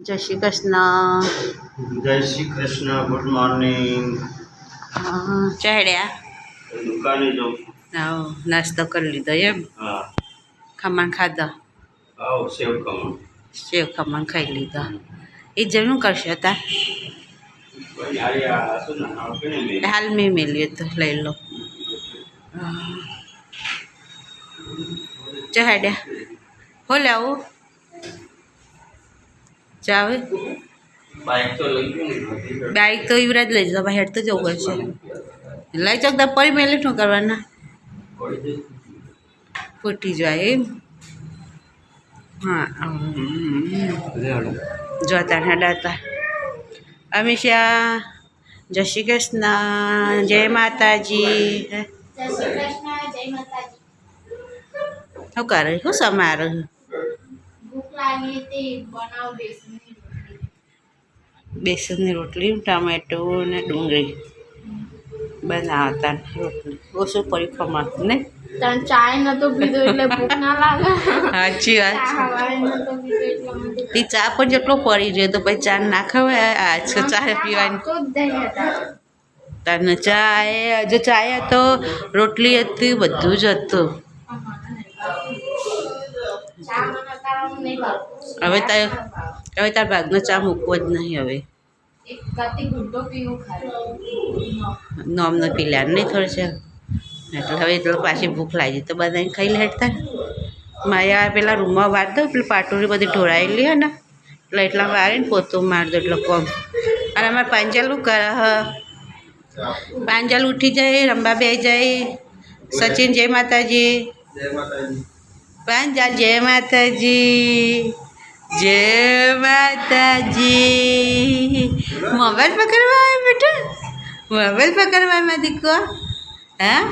જય શ્રી કૃષ્ણ. જય Shri Krishna. Good morning. ચહેડ્યા દુકાને જાઉં છું. હા, નાસ્તો કરી લીધો એમ? હા. ખમણ ખાધા? આવો સેવ ખમણ. સેવ ખમણ ખાઈ લીધા. એ જમનું કરશો હતા? હાલ મેં મેલ્યું તો લઈ લો. ચહેડ્યા હો લાવું ચાવે બાઈક તો યુવરાજ લઈ જવા હેડ તો જવું પડશે. લઈ ચકતા પડી મેલે શું કરવાના? ફૂટી જાય એમ? હા. જોતા હેડાતા અમીશા. જય શ્રી કૃષ્ણ. જય માતાજી. શું કરે? શું સમાર? બેસનની રોટલી, ટામેટો ને ડુંગળી બનાવતા. રોટલી ઓછું પડી ખમણ ને ચાય નતો પીધો એટલે ભૂખ ના લાગે. સાચી વાત. તે ચા પણ જેટલો પડી રહ્યો તો પછી ચા ના ખવાય. આજ ચા પીવાની તને ચાય જો ચાય હતો, રોટલી હતી, બધું જ હતું. હવે તાર ભાગનો ચા મૂકવો જ નહીં હવે. નોમનો પીલા નહીં થોડે છે એટલે હવે એટલે પાછી ભૂખ લાગી તો બધાને ખાઈ લેતા. માયા પેલા રૂમમાં વાર દો પેલી પાટોરી બધી ઢોળાયેલી હે ને એટલે એટલા વારે ને પોતું માર દો એટલે કોમ. અને અમારે પાંચાલું કરે પાંચાલ ઉઠી જાય, રંબા બે જાય. સચિન જય માતાજી. પાંચાલ જય માતાજી. જય માતાજી. મોબાઈલ પકડવા આવે બેટા? મોબાઈલ પકડવા માં દીકો? હા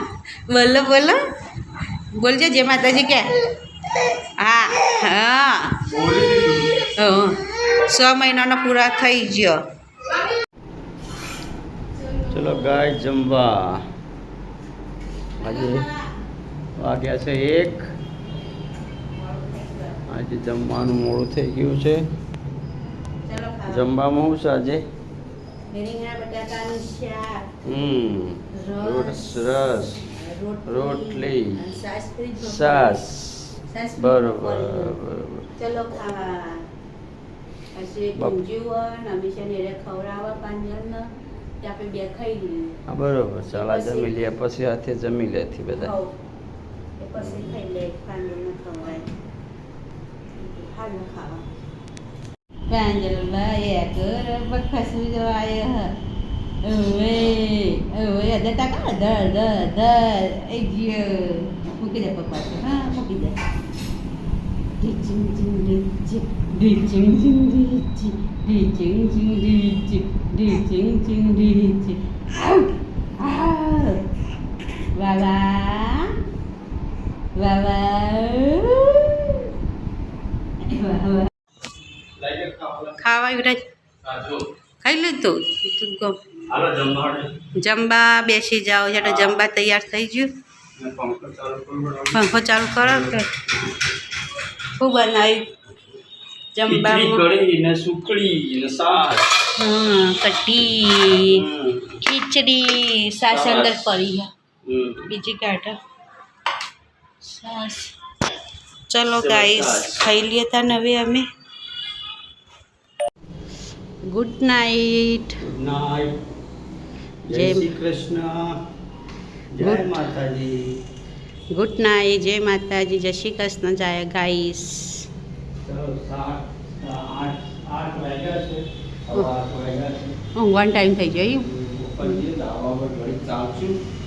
બોલો બોલો બોલજો જય માતાજી કે. હા હા 6 મહિનાનો પૂરા થઈ ગયો. ચલો ગાય જમવા. આજે વાગ્યા છે 1. આજે જમવાનું મોડું થઈ ગયું છે. જમવામાં શું છે આજે? રીંગણા બટાકાનું શાક, રસ, રોટલી, છાશ. બરોબર. ચલો ખાવા. પછી ગુંજ્યું અમીશા ને ખવડાવવા પાંજલને આપણે બે ખાઈ લઈએ. હા બરોબર. ચાલા જમી લે પછી હાથે જમી લેથી બધા. પછી ખાઈ લે પાંજલને ખવડાય. હાલ ખાવા. પાંજલ ભાઈ ઘર બખસું જો આયા હવે હવે અદા કા દર એ જીઓ મૂકી દે પપ્પા. હા મૂકી દે. ડીચિંગ ચિંગ ડીચિંગ ડીચિંગ ચિંગ ડીચિંગ ડીચિંગ ચિંગ ડીચિંગ ડીચિંગ ચિંગ ડીચિંગ. વાવા વાવા ખાવા યુવરાજ ખાઈ લીધું? જમવા બેસી જાઓ. એટલે જમવા તૈયાર થઈ ગયું. પંખો ચાલુ કરો કે શું બનાવ્યું જમવામાં? કઢી, ખીચડી, સાસ અંદર પડી છે. બીજી કાઢો સાસ. ચલો ગાઈસ ખાઈ લેતા ને હવે અમે. Good night. Good night. જય શ્રી કૃષ્ણ. જય માતાજી. Good night. જય માતાજી. જય શ્રી કૃષ્ણ. જય ગાઈસ. ઊંઘવાનો ટાઈમ થઈ ગયો.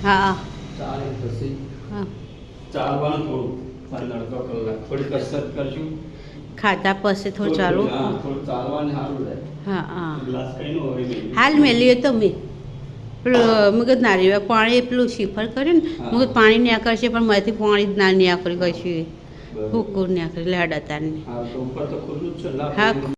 હા ચાલવાનું થોડું અડધો કલાક થોડી કસરત કરશું. ખાધા પછી થોડું ચાલુ. થોડું ચાલવાનું સારું રહે. હા હા ગ્લાસ કઈ નો હોય હાલ મેલ્યો તો મેં પેલું મગજ નારી પાણી પેલું શિફર કર્યું ને મગજ પાણી ન્યા કરશે પણ મારાથી પાણી જ ના ન્યા કરી કશું. હુકુર ન્યા કરી લાડા તારની. હા તો ઉપર તો ખુલ્લું જ છે. હા